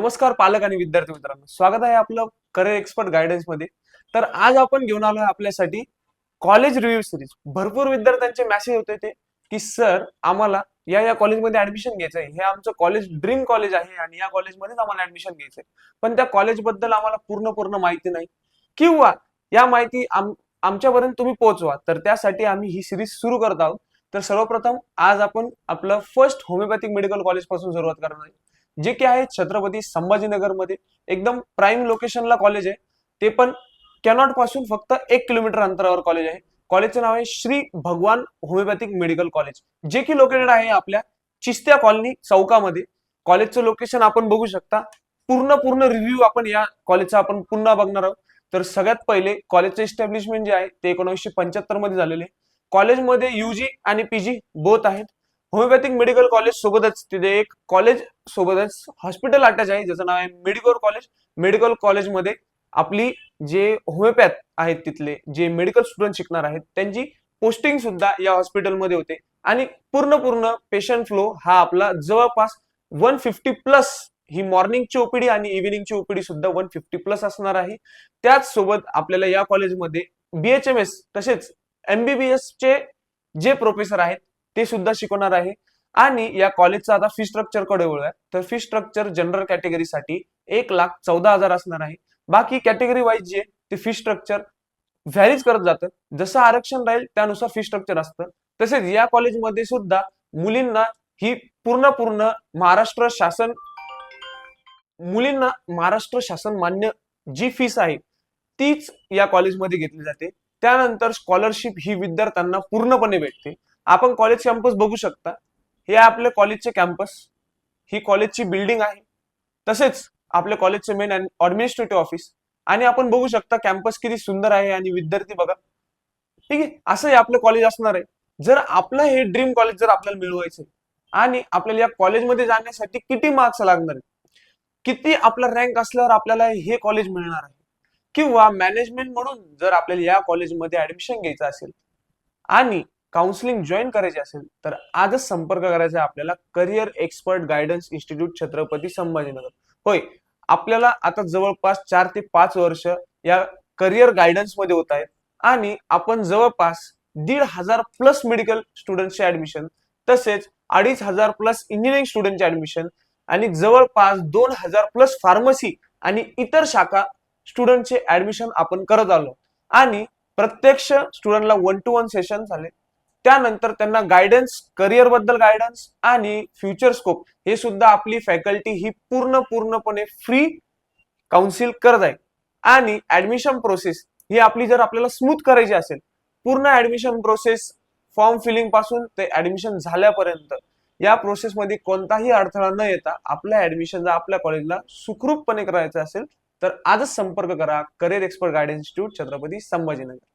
नमस्कार पालक आणि विद्यार्थी मित्रांनो, स्वागत आहे आपलं करिअर एक्सपर्ट गायडन्स मध्ये. तर आज आपण घेऊन आलो आपल्यासाठी कॉलेज रिव्ह्यू सिरीज. भरपूर विद्यार्थ्यांचे मेसेज होते ते की सर आम्हाला या कॉलेजमध्ये ऍडमिशन घ्यायचंय, हे आमचं कॉलेज ड्रीम कॉलेज आहे आणि या कॉलेजमध्येच आम्हाला ऍडमिशन घ्यायचंय, पण त्या कॉलेजबद्दल आम्हाला पूर्ण माहिती नाही किंवा या माहिती आमच्यापर्यंत तुम्ही पोहोचवा. तर त्यासाठी आम्ही ही सिरीज सुरू करत आहोत. तर सर्वप्रथम आज आपण आपलं फर्स्ट होमिओपॅथिक मेडिकल कॉलेज पासून सुरुवात करणार आहे, जे की आहे छत्रपती संभाजीनगर मध्ये. एकदम प्राइम लोकेशनला कॉलेज आहे, ते पण कॅनॉट पासून फक्त 1 किलोमीटर अंतरावर कॉलेज आहे. कॉलेजचं नाव आहे श्री भगवान होमिओपॅथिक मेडिकल कॉलेज, जे की लोकेटेड आहे आपल्या चिस्त्या कॉलनी चौकामध्ये. कॉलेजचं लोकेशन आपण बघू शकता. पूर्ण रिव्ह्यू आपण या कॉलेजचा आपण पुन्हा बघणार आहोत. तर सगळ्यात पहिले कॉलेजचं एस्टॅब्लिशमेंट जे आहे ते 1975 मध्ये झालेले. कॉलेजमध्ये युजी आणि पीजी बोथ आहेत. होमिओपॅथिक मेडिकल कॉलेज सोबतच तिथे एक कॉलेज सोबतच हॉस्पिटल अटॅच आहे, ज्याचं नाव आहे मेडिकोर कॉलेज. मेडिकल कॉलेजमध्ये आपली जे होमिओपॅथ आहेत तिथले जे मेडिकल स्टुडंट शिकणार आहेत त्यांची पोस्टिंग सुद्धा या हॉस्पिटलमध्ये होते. आणि पूर्ण पेशंट फ्लो हा आपला जवळपास 150+ ही मॉर्निंगची ओपीडी आणि इव्हिनिंगची ओपीडी सुद्धा 150+ असणार आहे. त्याच सोबत आपल्याला या कॉलेजमध्ये BHMS तसेच MBBS चे जे प्रोफेसर आहेत ते सुद्धा शिकवणार आहे. आणि या कॉलेजचा आता फी स्ट्रक्चर कडे वळूया. तर फी स्ट्रक्चर जनरल कॅटेगरीसाठी 1,14,000 असणार आहे. बाकी कॅटेगरी वाईज जे ते फी स्ट्रक्चर व्हॅरीज करत जातं, जसं आरक्षण राहील त्यानुसार फी स्ट्रक्चर असतं. तसेच या कॉलेजमध्ये सुद्धा मुलींना ही पूर्ण महाराष्ट्र शासन मुलींना महाराष्ट्र शासन मान्य जी फीस आहे तीच या कॉलेजमध्ये घेतली जाते. त्यानंतर स्कॉलरशिप ही विद्यार्थ्यांना पूर्णपणे भेटते. आपण कॉलेज कॅम्पस बघू शकता. हे आपले कॉलेजचे कॅम्पस, ही कॉलेजची बिल्डिंग आहे. तसेच आपल्या कॉलेजचे मेन ऍडमिनिस्ट्रेटिव्ह ऑफिस. आणि आपण बघू शकता कॅम्पस किती सुंदर आहे आणि विद्यार्थी बघा. ठीक आहे, असं हे आपलं कॉलेज असणार आहे. जर आपलं हे ड्रीम कॉलेज जर आपल्याला मिळवायचं आणि आपल्याला या कॉलेजमध्ये जाण्यासाठी किती मार्क्स लागणार आहे, किती आपला रँक असल्यावर आपल्याला हे कॉलेज मिळणार आहे, किंवा मॅनेजमेंट म्हणून जर आपल्याला या कॉलेजमध्ये ऍडमिशन घ्यायचं असेल आणि काउन्सिलिंग जॉईन करायची असेल तर आजच संपर्क करायचा आहे आपल्याला career expert guidance institute Chhatrapati Sambhajinagar. होय, आपल्याला आता जवळपास 4 ते 5 वर्ष या करिअर गायडन्स मध्ये होत आहेत आणि आपण जवळपास 1,500+ मेडिकल स्टुडंटचे ऍडमिशन, तसेच 2,500+ इंजिनिअरिंग स्टुडंटचे ऍडमिशन आणि जवळपास 2,000+ फार्मसी आणि इतर शाखा स्टुडंटचे ऍडमिशन आपण करत आलो. आणि प्रत्यक्ष स्टुडंटला 1-to-1 सेशन झाले. त्यानंतर त्यांना गायडन्स, करिअर बद्दल गायडन्स आणि फ्युचर स्कोप हे सुद्धा आपली फॅकल्टी ही पूर्णपणे फ्री काउन्सिल करत आहे. आणि ऍडमिशन प्रोसेस ही आपली जर आपल्याला स्मूथ करायची असेल, पूर्ण ऍडमिशन प्रोसेस फॉर्म फिलिंग पासून ते ऍडमिशन झाल्यापर्यंत या प्रोसेसमध्ये कोणताही अडथळा न येता आपल्या ऍडमिशन जर आपल्या कॉलेजला सुखरूपपणे करायचं असेल तर आजच संपर्क करा career expert guidance institute Chhatrapati Sambhajinagar.